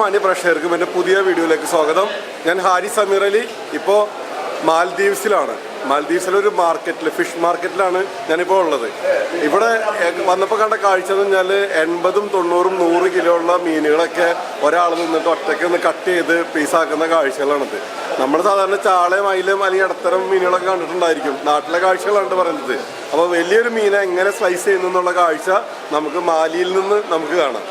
മാന്യ പ്രേക്ഷകർക്കും എൻ്റെ പുതിയ വീഡിയോയിലേക്ക് സ്വാഗതം. ഞാൻ ഹാരിസ് അമീറലി. ഇപ്പോൾ മാൽദീവ്സിലാണ്. മാൽദീവ്സിലൊരു മാർക്കറ്റിൽ, ഫിഷ് മാർക്കറ്റിലാണ് ഞാനിപ്പോൾ ഉള്ളത്. ഇവിടെ വന്നപ്പോൾ കണ്ട കാഴ്ച എന്ന് പറഞ്ഞാൽ 80, 90, 100 കിലോ ഉള്ള മീനുകളൊക്കെ ഒരാൾ നിന്നിട്ട് ഒറ്റയ്ക്ക് ഒന്ന് കട്ട് ചെയ്ത് പീസാക്കുന്ന കാഴ്ചകളാണിത്. നമ്മൾ സാധാരണ ചാളയും അയിലും അല്ലെങ്കിൽ ഇടത്തരം മീനുകളൊക്കെ കണ്ടിട്ടുണ്ടായിരിക്കും. നാട്ടിലെ കാഴ്ചകളാണ് പറയുന്നത്. അപ്പോൾ വലിയൊരു മീനെ എങ്ങനെ സ്ലൈസ് ചെയ്യുന്നു എന്നുള്ള കാഴ്ച നമുക്ക് മാലിയിൽ നിന്ന് നമുക്ക് കാണാം.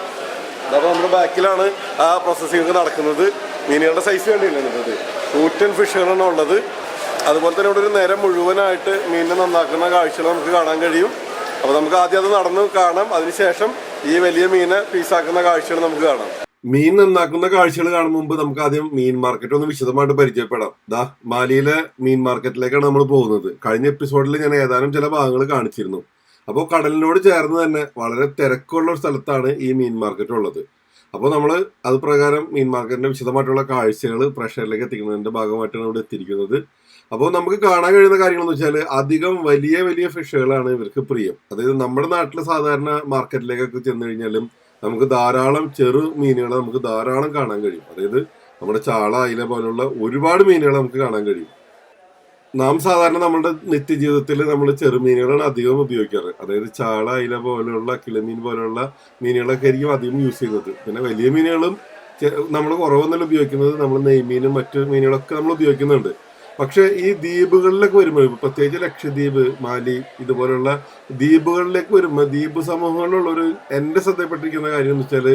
അപ്പോൾ നമ്മുടെ ബാക്കിലാണ് ആ പ്രോസസ്സിംഗ് നടക്കുന്നത്. മീനുകളുടെ സൈസ് വേണ്ടിയില്ല എന്നത് കൂറ്റൻ ഫിഷുകളാണ് ഉള്ളത്. അതുപോലെ തന്നെ ഇവിടെ ഒരു നേരം മുഴുവനായിട്ട് മീനിനെ നന്നാക്കുന്ന കാഴ്ചകൾ നമുക്ക് കാണാൻ കഴിയും. അപ്പോൾ നമുക്ക് ആദ്യം അത് നടന്ന് കാണാം. അതിനുശേഷം ഈ വലിയ മീനെ പീസാക്കുന്ന കാഴ്ചകൾ നമുക്ക് കാണാം. മീൻ നന്നാക്കുന്ന കാഴ്ചകൾ കാണും മുമ്പ് നമുക്ക് ആദ്യം മീൻ മാർക്കറ്റ് ഒന്ന് വിശദമായിട്ട് പരിചയപ്പെടാം. മാലിയിലെ മീൻ മാർക്കറ്റിലേക്കാണ് നമ്മൾ പോകുന്നത്. കഴിഞ്ഞ എപ്പിസോഡിൽ ഞാൻ ഏതാനും ചില ഭാഗങ്ങൾ കാണിച്ചിരുന്നു. അപ്പോൾ കടലിനോട് ചേർന്ന് തന്നെ വളരെ തിരക്കുള്ള ഒരു സ്ഥലത്താണ് ഈ മീൻ മാർക്കറ്റ് ഉള്ളത്. അപ്പോൾ നമ്മൾ അത് പ്രകാരം മീൻ മാർക്കറ്റിന്റെ വിശദമായിട്ടുള്ള കാഴ്ചകൾ പ്രേക്ഷകരിലേക്ക് എത്തിക്കുന്നതിന്റെ ഭാഗമായിട്ടാണ് ഇവിടെ എത്തിയിരിക്കുന്നത്. അപ്പോൾ നമുക്ക് കാണാൻ കഴിയുന്ന കാര്യങ്ങളെന്ന് വെച്ചാൽ അധികം വലിയ വലിയ ഫിഷുകളാണ് ഇവർക്ക് പ്രിയം. അതായത് നമ്മുടെ നാട്ടിൽ സാധാരണ മാർക്കറ്റിലേക്കൊക്കെ ചെന്ന് കഴിഞ്ഞാലും നമുക്ക് ധാരാളം ചെറു മീനുകൾ നമുക്ക് ധാരാളം കാണാൻ കഴിയും. അതായത് നമ്മുടെ ചാള, അയില പോലുള്ള ഒരുപാട് മീനുകൾ നമുക്ക് കാണാൻ കഴിയും. നാം സാധാരണ നമ്മുടെ നിത്യജീവിതത്തിൽ നമ്മൾ ചെറുമീനുകളാണ് അധികം ഉപയോഗിക്കാറ്. അതായത് ചാള, അയില പോലെയുള്ള കിളിമീൻ പോലെയുള്ള മീനുകളൊക്കെ ആയിരിക്കും അധികം യൂസ് ചെയ്യുന്നത്. പിന്നെ വലിയ മീനുകളും നമ്മൾ കുറവൊന്നുമല്ല ഉപയോഗിക്കുന്നത്. നമ്മൾ നെയ്മീനും മറ്റു മീനുകളൊക്കെ നമ്മൾ ഉപയോഗിക്കുന്നുണ്ട്. പക്ഷെ ഈ ദ്വീപുകളിലേക്ക് വരുമ്പോൾ, പ്രത്യേകിച്ച് ലക്ഷദ്വീപ്, മാലി ഇതുപോലുള്ള ദ്വീപുകളിലേക്ക് വരുമ്പോൾ ദ്വീപ് സമൂഹങ്ങളിലുള്ളൊരു എൻ്റെ ശ്രദ്ധപ്പെട്ടിരിക്കുന്ന കാര്യം എന്ന് വെച്ചാൽ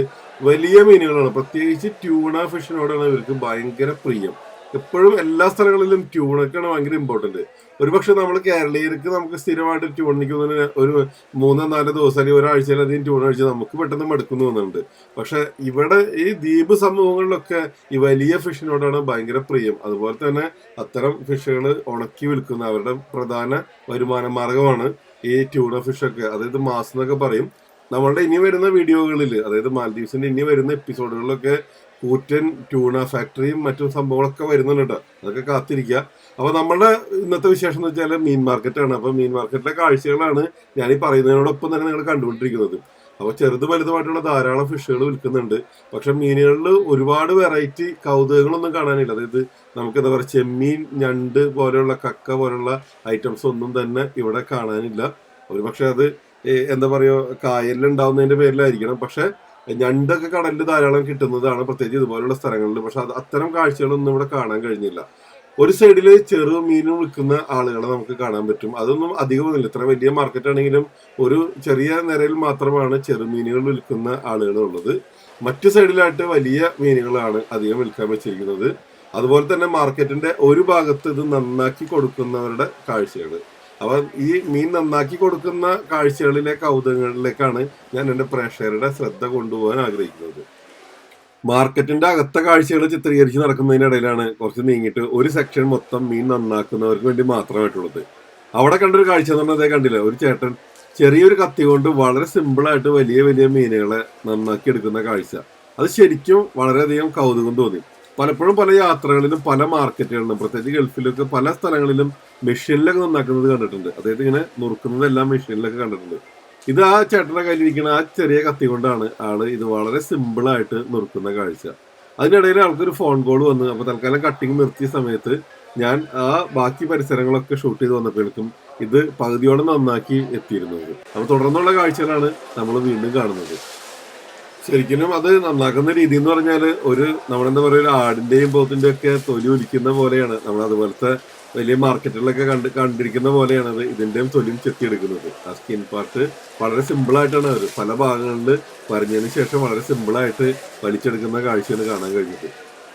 വലിയ മീനുകളാണ്. പ്രത്യേകിച്ച് ട്യൂണ ഫിഷിനോടാണ് ഇവർക്ക് ഭയങ്കര പ്രിയം. എപ്പോഴും എല്ലാ സ്ഥലങ്ങളിലും ട്യൂണൊക്കെയാണ് ഭയങ്കര ഇമ്പോർട്ടന്റ്. ഒരുപക്ഷെ നമ്മൾ കേരളീയർക്ക് നമുക്ക് സ്ഥിരമായിട്ട് ട്യൂണിക്ക് ഒരു 3-4 ദിവസം അല്ലെങ്കിൽ ഒരാഴ്ചയിലധികം ട്യൂൺ കഴിച്ച് നമുക്ക് പെട്ടെന്ന് മടുക്കുന്നു തോന്നുന്നുണ്ട്. പക്ഷെ ഇവിടെ ഈ ദ്വീപ് സമൂഹങ്ങളിലൊക്കെ ഈ വലിയ ഫിഷിനോടാണ് ഭയങ്കര പ്രിയം. അതുപോലെ തന്നെ അത്തരം ഫിഷുകൾ ഉണക്കി വിൽക്കുന്ന അവരുടെ പ്രധാന വരുമാന മാർഗമാണ് ഈ ട്യൂണ ഫിഷൊക്കെ. അതായത് മാസ് എന്നൊക്കെ പറയും. നമ്മളുടെ ഇനി വരുന്ന വീഡിയോകളിൽ, അതായത് മാൽദീവ്സിന്റെ ഇനി വരുന്ന എപ്പിസോഡുകളിലൊക്കെ കൂറ്റൻ ട്യൂണ ഫാക്ടറിയും മറ്റും സംഭവങ്ങളൊക്കെ വരുന്നുണ്ട്. അതൊക്കെ കാത്തിരിക്കുക. അപ്പൊ നമ്മുടെ ഇന്നത്തെ വിശേഷം എന്ന് വെച്ചാൽ മീൻ മാർക്കറ്റാണ്. അപ്പൊ മീൻ മാർക്കറ്റിലെ കാഴ്ചകളാണ് ഞാൻ ഈ പറയുന്നതിനോടൊപ്പം തന്നെ നിങ്ങൾ കണ്ടുകൊണ്ടിരിക്കുന്നത്. അപ്പൊ ചെറുത് വലുതുമായിട്ടുള്ള ധാരാളം ഫിഷുകൾ വിൽക്കുന്നുണ്ട്. പക്ഷെ മീനുകളിൽ ഒരുപാട് വെറൈറ്റി കൗതുകങ്ങളൊന്നും കാണാനില്ല. അതായത് നമുക്ക് എന്താ പറയുക, ചെമ്മീൻ, ഞണ്ട് പോലെയുള്ള, കക്ക പോലുള്ള ഐറ്റംസ് ഒന്നും തന്നെ ഇവിടെ കാണാനില്ല. ഒരുപക്ഷെ അത് എന്താ പറയുക, കായലിൽ ഉണ്ടാവുന്നതിന്റെ പേരിലായിരിക്കണം. പക്ഷെ ഞണ്ടൊക്കെ കടലിൽ ധാരാളം കിട്ടുന്നതാണ്, പ്രത്യേകിച്ച് ഇതുപോലുള്ള സ്ഥലങ്ങളിൽ. പക്ഷെ അത് അത്തരം കാഴ്ചകളൊന്നും ഇവിടെ കാണാൻ കഴിഞ്ഞില്ല. ഒരു സൈഡിൽ ചെറു മീനും വിൽക്കുന്ന ആളുകളെ നമുക്ക് കാണാൻ പറ്റും. അതൊന്നും അധികമൊന്നുമില്ല. ഇത്ര വലിയ മാർക്കറ്റ് ആണെങ്കിലും ഒരു ചെറിയ നിരയിൽ മാത്രമാണ് ചെറുമീനുകൾ വിൽക്കുന്ന ആളുകൾ ഉള്ളത്. മറ്റു സൈഡിലായിട്ട് വലിയ മീനുകളാണ് അധികം വിൽക്കാൻ വെച്ചിരിക്കുന്നത്. അതുപോലെ തന്നെ മാർക്കറ്റിന്റെ ഒരു ഭാഗത്ത് ഇത് നന്നാക്കി കൊടുക്കുന്നവരുടെ കാഴ്ചകൾ. അപ്പൊ ഈ മീൻ നന്നാക്കി കൊടുക്കുന്ന കാഴ്ചകളിലെ കൗതുകങ്ങളിലേക്കാണ് ഞാൻ എൻ്റെ പ്രേക്ഷകരുടെ ശ്രദ്ധ കൊണ്ടുപോകാൻ ആഗ്രഹിക്കുന്നത്. മാർക്കറ്റിന്റെ അകത്തെ കാഴ്ചകൾ ചിത്രീകരിച്ച് നടക്കുന്നതിനിടയിലാണ് കുറച്ച് നീങ്ങിയിട്ട് ഒരു സെക്ഷൻ മൊത്തം മീൻ നന്നാക്കുന്നവർക്ക് വേണ്ടി മാത്രമായിട്ടുള്ളത്. അവിടെ കണ്ടൊരു കാഴ്ച എന്ന് പറഞ്ഞാൽ കണ്ടില്ല, ഒരു ചേട്ടൻ ചെറിയൊരു കത്തി കൊണ്ട് വളരെ സിമ്പിളായിട്ട് വലിയ വലിയ മീനുകളെ നന്നാക്കി എടുക്കുന്ന കാഴ്ച. അത് ശരിക്കും വളരെയധികം കൗതുകം തോന്നി. പലപ്പോഴും പല യാത്രകളിലും പല മാർക്കറ്റുകളിലും, പ്രത്യേകിച്ച് ഗൾഫിലൊക്കെ പല സ്ഥലങ്ങളിലും മെഷീനിലൊക്കെ നന്നാക്കുന്നത് കണ്ടിട്ടുണ്ട്. അതായത് ഇങ്ങനെ നുറുക്കുന്നതെല്ലാം മെഷീനിലൊക്കെ കണ്ടിട്ടുണ്ട്. ഇത് ആ ചേട്ടന്റെ കയ്യിലിരിക്കുന്ന ആ ചെറിയ കത്തി കൊണ്ടാണ് ആള് ഇത് വളരെ സിമ്പിളായിട്ട് നുറുക്കുന്ന കാഴ്ച. അതിനിടയിൽ ആൾക്കൊരു ഫോൺ കോൾ വന്ന്. അപ്പൊ തൽക്കാലം കട്ടിങ് നിർത്തിയ സമയത്ത് ഞാൻ ആ ബാക്കി പരിസരങ്ങളൊക്കെ ഷൂട്ട് ചെയ്ത് വന്നപ്പോഴേക്കും ഇത് പകുതിയോടെ നന്നാക്കി എത്തിയിരുന്നത്. അപ്പൊ തുടർന്നുള്ള കാഴ്ചകളാണ് നമ്മൾ വീണ്ടും കാണുന്നത്. ശരിക്കും അത് നന്നാക്കുന്ന രീതി എന്ന് പറഞ്ഞാല് നമ്മളെന്താ പറയുക, ഒരു ആടിന്റെയും പോത്തിന്റെയും ഒക്കെ തൊലി ഒലിക്കുന്ന പോലെയാണ്. നമ്മൾ അതുപോലത്തെ വലിയ മാർക്കറ്റുകളിലൊക്കെ കണ്ടിരിക്കുന്ന പോലെയാണ് അത് ഇതിന്റെയും തൊലിയും ചെത്തിയെടുക്കുന്നത്. ആ സ്കിൻ പാർട്ട് വളരെ സിമ്പിളായിട്ടാണ് അവർ പല ഭാഗങ്ങളിൽ വരഞ്ഞതിന് ശേഷം വളരെ സിമ്പിളായിട്ട് വലിച്ചെടുക്കുന്ന കാഴ്ചയാണ് കാണാൻ കഴിഞ്ഞത്.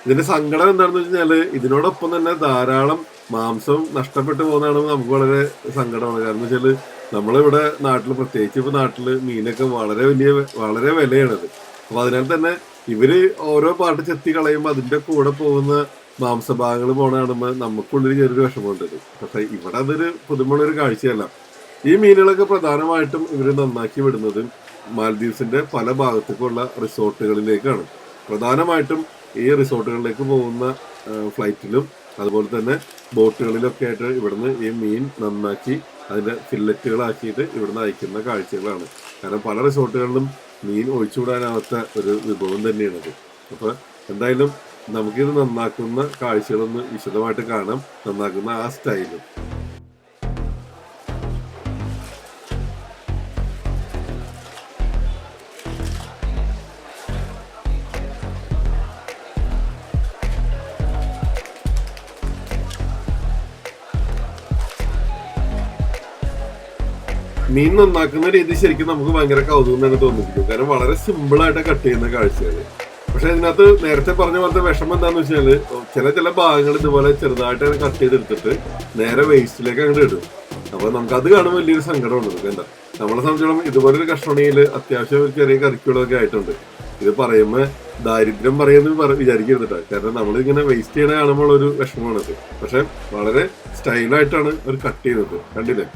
ഇതിന്റെ സങ്കടം എന്താണെന്ന് വെച്ചാല് ഇതിനോടൊപ്പം തന്നെ ധാരാളം മാംസം നഷ്ടപ്പെട്ടു പോകുന്നതാണ് നമുക്ക് വളരെ സങ്കടമാണ്. കാരണം വെച്ചാല് നമ്മളിവിടെ നാട്ടിൽ, പ്രത്യേകിച്ച് ഇപ്പൊ നാട്ടില് മീനൊക്കെ വളരെ വിലയാണത്. അപ്പൊ അതിനാൽ തന്നെ ഇവര് ഓരോ പാട്ട് ചെത്തി കളയുമ്പോൾ അതിന്റെ കൂടെ പോകുന്ന മാംസഭാഗങ്ങൾ പോണ കാണുമ്പോൾ നമുക്കുള്ളിൽ ചെറിയൊരു വിഷമമുണ്ട്. പക്ഷെ ഇവിടെ അതൊരു പുതുമുള്ളൊരു കാഴ്ചയല്ല. ഈ മീനുകളൊക്കെ പ്രധാനമായിട്ടും ഇവർ നന്നാക്കി വിടുന്നത് മാൽദീവ്സിന്റെ പല ഭാഗത്തേക്കുള്ള റിസോർട്ടുകളിലേക്കാണ്. പ്രധാനമായിട്ടും ഈ റിസോർട്ടുകളിലേക്ക് പോകുന്ന ഫ്ലൈറ്റിലും അതുപോലെ തന്നെ ബോട്ടുകളിലൊക്കെ ആയിട്ട് ഇവിടുന്ന് ഈ മീൻ നന്നാക്കി അതിന്റെ ഫില്ലറ്റുകളാക്കിയിട്ട് ഇവിടുന്ന് അയക്കുന്ന കാഴ്ചകളാണ്. കാരണം പല റിസോർട്ടുകളിലും മീൻ ഒഴിച്ചുവിടാനാവാത്ത ഒരു വിഭവം തന്നെയാണത്. അപ്പോൾ എന്തായാലും നമുക്കിത് നന്നാക്കുന്ന കാഴ്ചകളൊന്ന് വിശദമായിട്ട് കാണാം, നന്നാക്കുന്ന ആ സ്റ്റൈലും. മീൻ നന്നാക്കുന്ന രീതി ശരിക്കും നമുക്ക് ഭയങ്കര കൗതുകം തന്നെ തോന്നിപ്പിക്കും. കാരണം വളരെ സിമ്പിളായിട്ട് കട്ട് ചെയ്യുന്ന കാഴ്ചയാണ്. പക്ഷെ ഇതിനകത്ത് നേരത്തെ പറഞ്ഞ പോലത്തെ വിഷമം എന്താന്ന് വെച്ചാല് ചില ഭാഗങ്ങൾ ഇതുപോലെ ചെറുതായിട്ട് കട്ട് ചെയ്തെടുത്തിട്ട് നേരെ വേസ്റ്റിലേക്ക് അങ്ങോട്ട് ഇടും. അപ്പൊ നമുക്ക് അത് കാണുമ്പോൾ വലിയൊരു സങ്കടമുണ്ട്. എന്താ നമ്മളെ സംബന്ധിച്ചോളം ഇതുപോലൊരു കഷ്ണണിയിൽ അത്യാവശ്യം ഒരു ചെറിയ കറിക്കുകളൊക്കെ ആയിട്ടുണ്ട്. ഇത് പറയുമ്പോൾ ദാരിദ്ര്യം പറയുന്നത് വിചാരിക്കരുത്. കാരണം നമ്മളിങ്ങനെ വേസ്റ്റ് ചെയ്യണ കാണുമ്പോൾ ഒരു വിഷമമാണത്. പക്ഷെ വളരെ സ്റ്റൈലായിട്ടാണ് അവർ കട്ട് ചെയ്യുന്നത്, കണ്ടില്ലേ?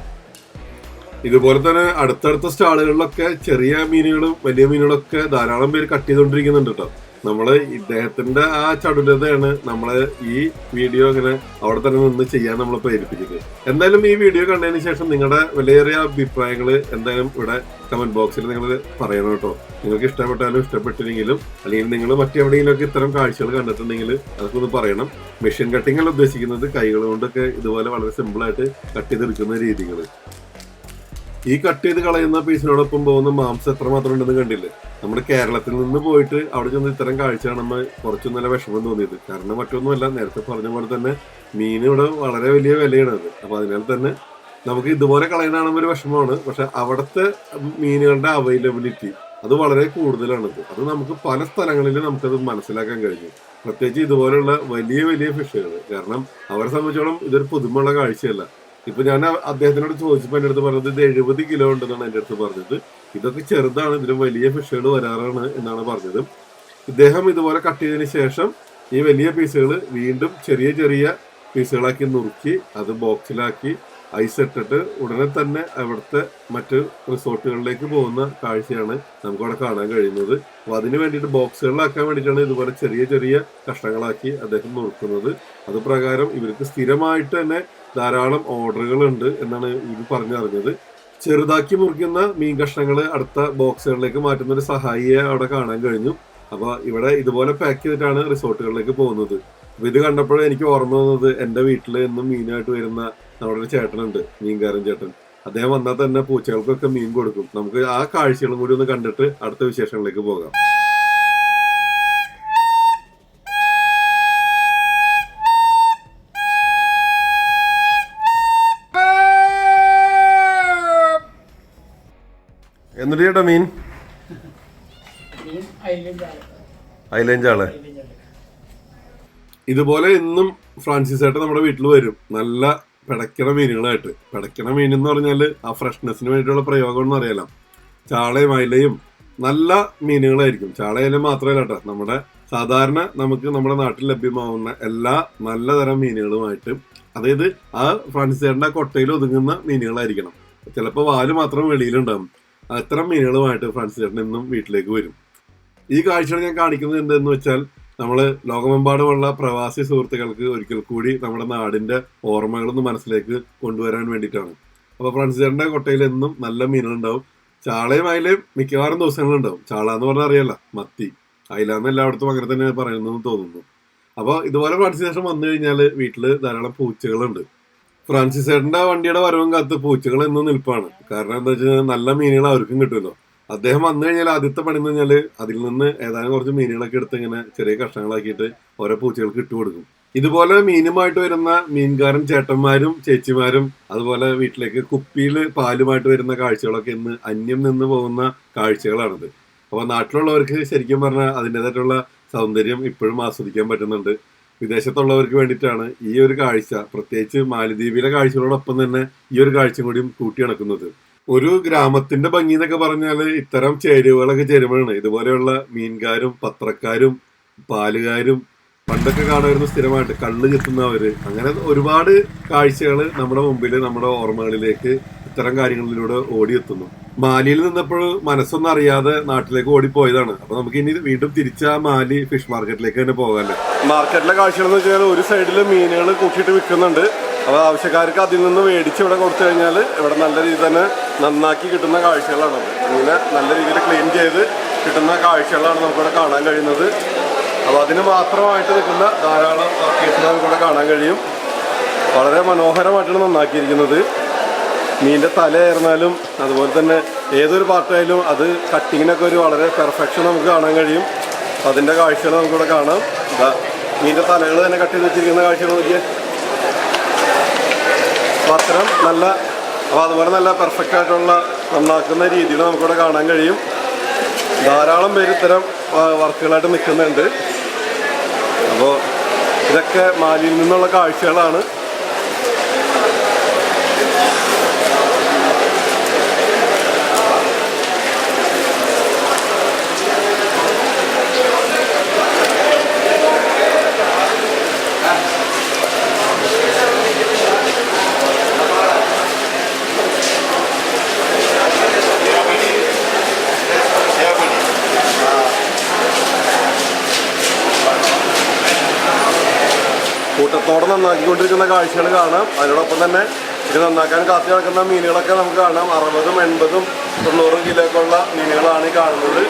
ഇതുപോലെ തന്നെ അടുത്തടുത്ത സ്റ്റാളുകളിലൊക്കെ ചെറിയ മീനുകളും വലിയ മീനുകളൊക്കെ ധാരാളം പേര് കട്ട് ചെയ്തുകൊണ്ടിരിക്കുന്നുണ്ട് കേട്ടോ. നമ്മള് ഇദ്ദേഹത്തിന്റെ ആ ചടുലതയാണ് നമ്മളെ ഈ വീഡിയോ ഇങ്ങനെ അവിടെ തന്നെ നിന്ന് ചെയ്യാൻ നമ്മളെ പ്രേരിപ്പിച്ചത്. എന്തായാലും ഈ വീഡിയോ കണ്ടതിന് ശേഷം നിങ്ങളുടെ വിലയേറിയ അഭിപ്രായങ്ങൾ എന്തായാലും ഇവിടെ കമന്റ് ബോക്സിൽ നിങ്ങൾ പറയണം കേട്ടോ. നിങ്ങൾക്ക് ഇഷ്ടപ്പെട്ടാലും ഇഷ്ടപ്പെട്ടില്ലെങ്കിലും അല്ലെങ്കിൽ നിങ്ങൾ മറ്റെവിടെയെങ്കിലുമൊക്കെ ഇത്തരം കാഴ്ചകൾ കണ്ടിട്ടുണ്ടെങ്കിൽ അതൊക്കെ ഒന്ന് പറയണം. മെഷീൻ കട്ടിംഗ് അല്ല ഉദ്ദേശിക്കുന്നത്, കൈകൾ കൊണ്ടൊക്കെ ഇതുപോലെ വളരെ സിമ്പിളായിട്ട് കട്ട് ചെയ്തെടുക്കുന്ന രീതികൾ. ഈ കട്ട് ചെയ്ത് കളയുന്ന പീസിനോടൊപ്പം പോകുന്ന മാംസം എത്രമാത്രം ഉണ്ടെന്ന് കണ്ടില്ലേ? നമ്മുടെ കേരളത്തിൽ നിന്ന് പോയിട്ട് അവിടെ ചെന്ന് ഇത്തരം കാഴ്ച കാണുമ്പോൾ കുറച്ചും നല്ല വിഷമം തോന്നിയത്. കാരണം മറ്റൊന്നുമല്ല, നേരത്തെ പറഞ്ഞ പോലെ തന്നെ മീൻ ഇവിടെ വളരെ വലിയ വിലയാണ് അത്. അപ്പൊ അതിനാൽ തന്നെ നമുക്ക് ഇതുപോലെ കളയണാകുമ്പോൾ ഒരു വിഷമമാണ്. പക്ഷെ അവിടുത്തെ മീനുകളുടെ അവൈലബിലിറ്റി അത് വളരെ കൂടുതലാണത്. അത് നമുക്ക് പല സ്ഥലങ്ങളിലും നമുക്കത് മനസ്സിലാക്കാൻ കഴിഞ്ഞു. പ്രത്യേകിച്ച് ഇതുപോലുള്ള വലിയ വലിയ ഫിഷുകൾ. കാരണം അവരെ സംബന്ധിച്ചോളം ഇതൊരു പുതുമുള്ള കാഴ്ചയല്ല. ഇപ്പൊ ഞാൻ അദ്ദേഹത്തിനോട് ചോദിച്ചപ്പോൾ എൻ്റെ അടുത്ത് പറഞ്ഞത് ഇത് 70 കിലോ ഉണ്ടെന്നാണ് എൻ്റെ അടുത്ത് പറഞ്ഞത്. ഇതൊക്കെ ചെറുതാണ്, ഇതിന് വലിയ ഫിഷുകൾ വരാറാണ് എന്നാണ് പറഞ്ഞത്. ഇദ്ദേഹം ഇതുപോലെ കട്ട് ചെയ്തതിന് ശേഷം ഈ വലിയ പീസുകൾ വീണ്ടും ചെറിയ ചെറിയ പീസുകളാക്കി നുറുക്കി അത് ബോക്സിലാക്കി ഐസ് ഇട്ടിട്ട് ഉടനെ തന്നെ അവിടുത്തെ മറ്റ് റിസോർട്ടുകളിലേക്ക് പോകുന്ന കാഴ്ചയാണ് നമുക്കവിടെ കാണാൻ കഴിയുന്നത്. അപ്പൊ അതിന് വേണ്ടിയിട്ട് ബോക്സുകളിലാക്കാൻ വേണ്ടിയിട്ടാണ് ഇതുപോലെ ചെറിയ ചെറിയ കഷ്ണങ്ങളാക്കി അദ്ദേഹം നുറുക്കുന്നത്. അത് പ്രകാരം ഇവർക്ക് സ്ഥിരമായിട്ട് തന്നെ ധാരാളം ഓർഡറുകൾ ഉണ്ട് എന്നാണ് ഇത് പറഞ്ഞറിഞ്ഞത്. ചെറുതാക്കി മുറിക്കുന്ന മീൻ കഷ്ണങ്ങൾ അടുത്ത ബോക്സുകളിലേക്ക് മാറ്റുന്ന ഒരു സഹായിയെ അവിടെ കാണാൻ കഴിഞ്ഞു. അപ്പൊ ഇവിടെ ഇതുപോലെ പാക്ക് ചെയ്തിട്ടാണ് റിസോർട്ടുകളിലേക്ക് പോകുന്നത്. അപ്പൊ ഇത് കണ്ടപ്പോൾ എനിക്ക് ഓർമ്മ വന്നത് എൻ്റെ വീട്ടിൽ എന്നും മീനായിട്ട് വരുന്ന നമ്മുടെ ഒരു ചേട്ടനുണ്ട്, മീൻകാരൻ ചേട്ടൻ. അദ്ദേഹം വന്നാൽ തന്നെ പൂച്ചകൾക്കൊക്കെ മീൻ കൊടുക്കും. നമുക്ക് ആ കാഴ്ചകളും കൂടി ഒന്ന് കണ്ടിട്ട് അടുത്ത വിശേഷങ്ങളിലേക്ക് പോകാം. എന്നിട്ട് ചേട്ടാ മീൻ ഐലൻഡാണ്. ഇതുപോലെ ഇന്നും ഫ്രാൻസിസ് ഏട്ടൻ നമ്മുടെ വീട്ടിൽ വരും, നല്ല പിടയ്ക്കണ മീനുകളായിട്ട്. പിടയ്ക്കണ മീൻ എന്ന് പറഞ്ഞാൽ ആ ഫ്രഷ്നെസ്സിന് വേണ്ടിയിട്ടുള്ള പ്രയോഗം എന്ന് അറിയാലോ. ചാളയും അയിലയും നല്ല മീനുകളായിരിക്കും. ചാളയിലും മാത്രമല്ല കേട്ടോ, നമ്മുടെ സാധാരണ നമുക്ക് നമ്മുടെ നാട്ടിൽ ലഭ്യമാവുന്ന എല്ലാ നല്ല തരം മീനുകളുമായിട്ട്, അതായത് ആ ഫ്രാൻസിസ് ഏട്ടൻ്റെ കൊട്ടയിൽ ഒതുങ്ങുന്ന മീനുകളായിരിക്കണം. ചിലപ്പോൾ വാല് മാത്രം വെളിയിലുണ്ടാകും. അത്തരം മീനുകളുമായിട്ട് ഫ്രാൻസിസ് ചേട്ടൻ എന്നും വീട്ടിലേക്ക് വരും. ഈ കാഴ്ചകൾ ഞാൻ കാണിക്കുന്നത് എന്തെന്ന് വെച്ചാൽ നമ്മൾ ലോകമെമ്പാടുമുള്ള പ്രവാസി സുഹൃത്തുക്കൾക്ക് ഒരിക്കൽ കൂടി നമ്മുടെ നാടിന്റെ ഓർമ്മകളൊന്ന് മനസ്സിലേക്ക് കൊണ്ടുവരാൻ വേണ്ടിയിട്ടാണ്. അപ്പോൾ ഫ്രാൻസിസ് ചേട്ടൻ്റെ കൊട്ടയിൽ എന്നും നല്ല മീനുകളുണ്ടാവും. ചാളയും അയിലയും മിക്കവാറും ദിവസങ്ങളുണ്ടാവും. ചാള എന്ന് പറഞ്ഞാൽ അറിയാലോ, മത്തി. അയിലാന്ന് എല്ലായിടത്തും അങ്ങനെ തന്നെ പറയുന്നതെന്ന് തോന്നുന്നു. അപ്പോൾ ഇതുപോലെ ഫ്രാൻസിസ് ചേട്ടൻ വന്നു കഴിഞ്ഞാൽ വീട്ടിൽ ധാരാളം പൂച്ചകളുണ്ട്. ഫ്രാൻസിസ് ചേട്ടൻ്റെ വണ്ടിയുടെ വരവും കാത്ത് പൂച്ചകൾ എന്നും നിൽപ്പാണ്. കാരണം എന്താ വെച്ചാൽ നല്ല മീനുകൾ അവർക്കും കിട്ടുമല്ലോ. അദ്ദേഹം വന്നു കഴിഞ്ഞാൽ ആദ്യത്തെ പണി എന്ന് പറഞ്ഞാൽ അതിൽ നിന്ന് ഏതാനും കുറച്ച് മീനുകളൊക്കെ എടുത്ത് ഇങ്ങനെ ചെറിയ കഷ്ണങ്ങളാക്കിയിട്ട് ഓരോ പൂച്ചകൾക്ക് ഇട്ടുകൊടുക്കും. ഇതുപോലെ മീനുമായിട്ട് വരുന്ന മീൻകാരൻ ചേട്ടന്മാരും ചേച്ചിമാരും അതുപോലെ വീട്ടിലേക്ക് കുപ്പിയിൽ പാലുമായിട്ട് വരുന്ന കാഴ്ചകളൊക്കെ ഇന്ന് അന്യം നിന്ന് പോകുന്ന കാഴ്ചകളാണിത്. അപ്പോൾ നാട്ടിലുള്ളവർക്ക് ശരിക്കും പറഞ്ഞാൽ അതിൻ്റെതായിട്ടുള്ള സൗന്ദര്യം ഇപ്പോഴും ആസ്വദിക്കാൻ പറ്റുന്നുണ്ട്. വിദേശത്തുള്ളവർക്ക് വേണ്ടിയിട്ടാണ് ഈ ഒരു കാഴ്ച, പ്രത്യേകിച്ച് മാലദ്വീപിലെ കാഴ്ചകളോടൊപ്പം തന്നെ ഈ ഒരു കാഴ്ച കൂടിയും കൂട്ടി നടക്കുന്നത്. ഒരു ഗ്രാമത്തിന്റെ ഭംഗി എന്നൊക്കെ പറഞ്ഞാൽ ഇത്തരം ചേരുവകളൊക്കെ ചേരുമ്പോഴാണ്. ഇതുപോലെയുള്ള മീൻകാരും പത്രക്കാരും പാലുകാരും പണ്ടൊക്കെ കാണുമായിരുന്നു സ്ഥിരമായിട്ട് കള്ള് ചെത്തുന്നവര്. അങ്ങനെ ഒരുപാട് കാഴ്ചകൾ നമ്മുടെ മുമ്പിൽ, നമ്മുടെ ഓർമ്മകളിലേക്ക് ഇത്തരം കാര്യങ്ങളിലൂടെ ഓടിയെത്തുന്നു. മാലിയിൽ നിന്നപ്പോൾ മനസ്സൊന്നും അറിയാതെ നാട്ടിലേക്ക് ഓടിപ്പോയതാണ്. അപ്പൊ നമുക്ക് ഇനി വീണ്ടും തിരിച്ച് ആ മാലി ഫിഷ് മാർക്കറ്റിലേക്ക് തന്നെ പോകാല്ലേ. മാർക്കറ്റിലെ കാഴ്ചകൾ എന്ന് വെച്ചാൽ ഒരു സൈഡിൽ മീനുകൾ കൂട്ടിയിട്ട് വിൽക്കുന്നുണ്ട്. അപ്പോൾ ആവശ്യക്കാർക്ക് അതിൽ നിന്ന് മേടിച്ച് ഇവിടെ കൊടുത്തു കഴിഞ്ഞാൽ ഇവിടെ നല്ല രീതിയിൽ തന്നെ നന്നാക്കി കിട്ടുന്ന കാഴ്ചകളാണ്. മീനെ നല്ല രീതിയിൽ ക്ലീൻ ചെയ്ത് കിട്ടുന്ന കാഴ്ചകളാണ് നമുക്കിവിടെ കാണാൻ കഴിയുന്നത്. അപ്പോൾ അതിന് മാത്രമായിട്ട് നിൽക്കുന്ന ധാരാളം വർക്കേഴ്സ് നമുക്കിവിടെ കാണാൻ കഴിയും. വളരെ മനോഹരമായിട്ടാണ് നന്നാക്കിയിരിക്കുന്നത്. മീനിൻ്റെ തലയായിരുന്നാലും അതുപോലെ തന്നെ ഏതൊരു പാർട്ടായാലും അത് കട്ടിങ്ങിനൊക്കെ ഒരു വളരെ പെർഫെക്ഷൻ നമുക്ക് കാണാൻ കഴിയും. അതിൻ്റെ കാഴ്ചകൾ നമുക്കിവിടെ കാണാം. മീനിൻ്റെ തലകൾ തന്നെ കട്ട് ചെയ്ത് വെച്ചിരിക്കുന്ന കാഴ്ചകൾ നോക്കിയാൽ അത്തരം നല്ല, അപ്പോൾ അതുപോലെ നല്ല പെർഫെക്റ്റ് ആയിട്ടുള്ള നന്നാക്കുന്ന രീതിയിൽ നമുക്കിവിടെ കാണാൻ കഴിയും. ധാരാളം പേര് ഇത്തരം വർക്കുകളായിട്ട് നിൽക്കുന്നുണ്ട്. അപ്പോൾ ഇതൊക്കെ മാലിയിൽ നിന്നുള്ള കാഴ്ചകളാണ്. കൂട്ടത്തോടെ നന്നാക്കിക്കൊണ്ടിരിക്കുന്ന കാഴ്ചകൾ കാണാം. അതിനോടൊപ്പം തന്നെ ഇത് നന്നാക്കാൻ കാത്തു കിടക്കുന്ന മീനുകളൊക്കെ നമുക്ക് കാണാം. 60, 80, 90 കിലോ ഒക്കെ ഉള്ള മീനുകളാണ് ഈ കാണുന്നത്.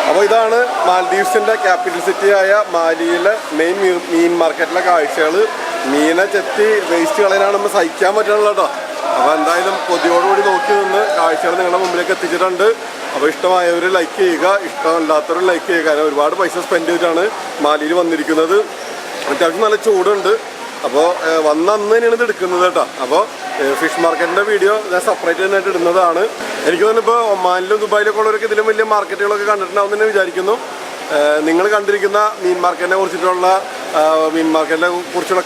അപ്പോൾ ഇതാണ് മാൽദീവ്സിൻ്റെ ക്യാപിറ്റൽ സിറ്റിയായ മാലിയിലെ മെയിൻ മീൻ മാർക്കറ്റിലെ കാഴ്ചകൾ. മീനെ ചെത്തി വേസ്റ്റ് കളയാനാണ് നമ്മൾ സഹിക്കാൻ പറ്റണല്ലോ കേട്ടോ. അപ്പോൾ എന്തായാലും കൊതിയോടുകൂടി നോക്കി നിന്ന് കാഴ്ചകൾ നിങ്ങളുടെ മുമ്പിലേക്ക് എത്തിച്ചിട്ടുണ്ട്. അപ്പോൾ ഇഷ്ടമായവർ ലൈക്ക് ചെയ്യുക, ഇഷ്ടമല്ലാത്തവർ ലൈക്ക് ചെയ്യുക. കാരണം ഒരുപാട് പൈസ സ്പെൻഡ് ചെയ്തിട്ടാണ് മാലിയിൽ വന്നിരിക്കുന്നത്. അത്യാവശ്യം നല്ല ചൂടുണ്ട്. അപ്പോൾ വന്ന അന്ന് തന്നെയാണ് ഇത് എടുക്കുന്നത് കേട്ടോ. അപ്പോൾ ഫിഷ് മാർക്കറ്റിൻ്റെ വീഡിയോ ഞാൻ സെപ്പറേറ്റ് തന്നെയായിട്ട് ഇടുന്നതാണ്. എനിക്ക് തന്നെ ഇപ്പോൾ ഒമാനിലും ദുബായിലൊക്കെ ഉള്ളവർക്ക് ഇതിലും വലിയ മാർക്കറ്റുകളൊക്കെ കണ്ടിട്ടുണ്ടാവും തന്നെ വിചാരിക്കുന്നു. നിങ്ങൾ കണ്ടിരിക്കുന്ന മീൻ മാർക്കറ്റിനെ കുറിച്ചുള്ള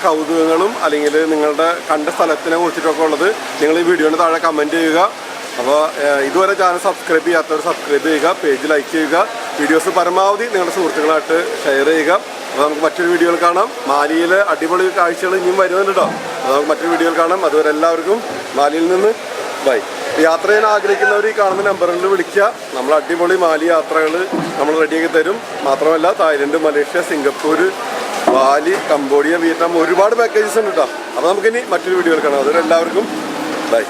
കൗതുകങ്ങളും അല്ലെങ്കിൽ നിങ്ങളുടെ കണ്ട സ്ഥലത്തിനെ കുറിച്ചിട്ടൊക്കെ ഉള്ളത് നിങ്ങൾ ഈ വീഡിയോയുടെ താഴെ കമൻറ്റ് ചെയ്യുക. അപ്പോൾ ഇതുവരെ ചാനൽ സബ്സ്ക്രൈബ് ചെയ്യാത്തവർ സബ്സ്ക്രൈബ് ചെയ്യുക, പേജ് ലൈക്ക് ചെയ്യുക, വീഡിയോസ് പരമാവധി നിങ്ങളുടെ സുഹൃത്തുക്കളായിട്ട് ഷെയർ ചെയ്യുക. അപ്പോൾ നമുക്ക് മറ്റൊരു വീഡിയോയിൽ കാണാം. മാലിയിലെ അടിപൊളി കാഴ്ചകൾ ഇനിയും വരുന്നുണ്ട് കേട്ടോ. അപ്പോൾ നമുക്ക് മറ്റൊരു വീഡിയോയിൽ കാണാം. അതുവരെ എല്ലാവർക്കും മാലിയിൽ നിന്ന് ബൈ. യാത്ര ചെയ്യാൻ ആഗ്രഹിക്കുന്നവർ ഈ കാണുന്ന നമ്പറിൽ വിളിക്കുക. നമ്മൾ അടിപൊളി മാലി യാത്രകൾ നമ്മൾ റെഡിയാക്കി തരും. മാത്രമല്ല Thailand, Malaysia, Singapore, Bali, Cambodia, Vietnam ഒരുപാട് പാക്കേജസ് ഉണ്ട് കേട്ടോ. അപ്പോൾ നമുക്കിനി മറ്റൊരു വീഡിയോയിൽ കാണാം. അതുവരെ എല്ലാവർക്കും ബൈ.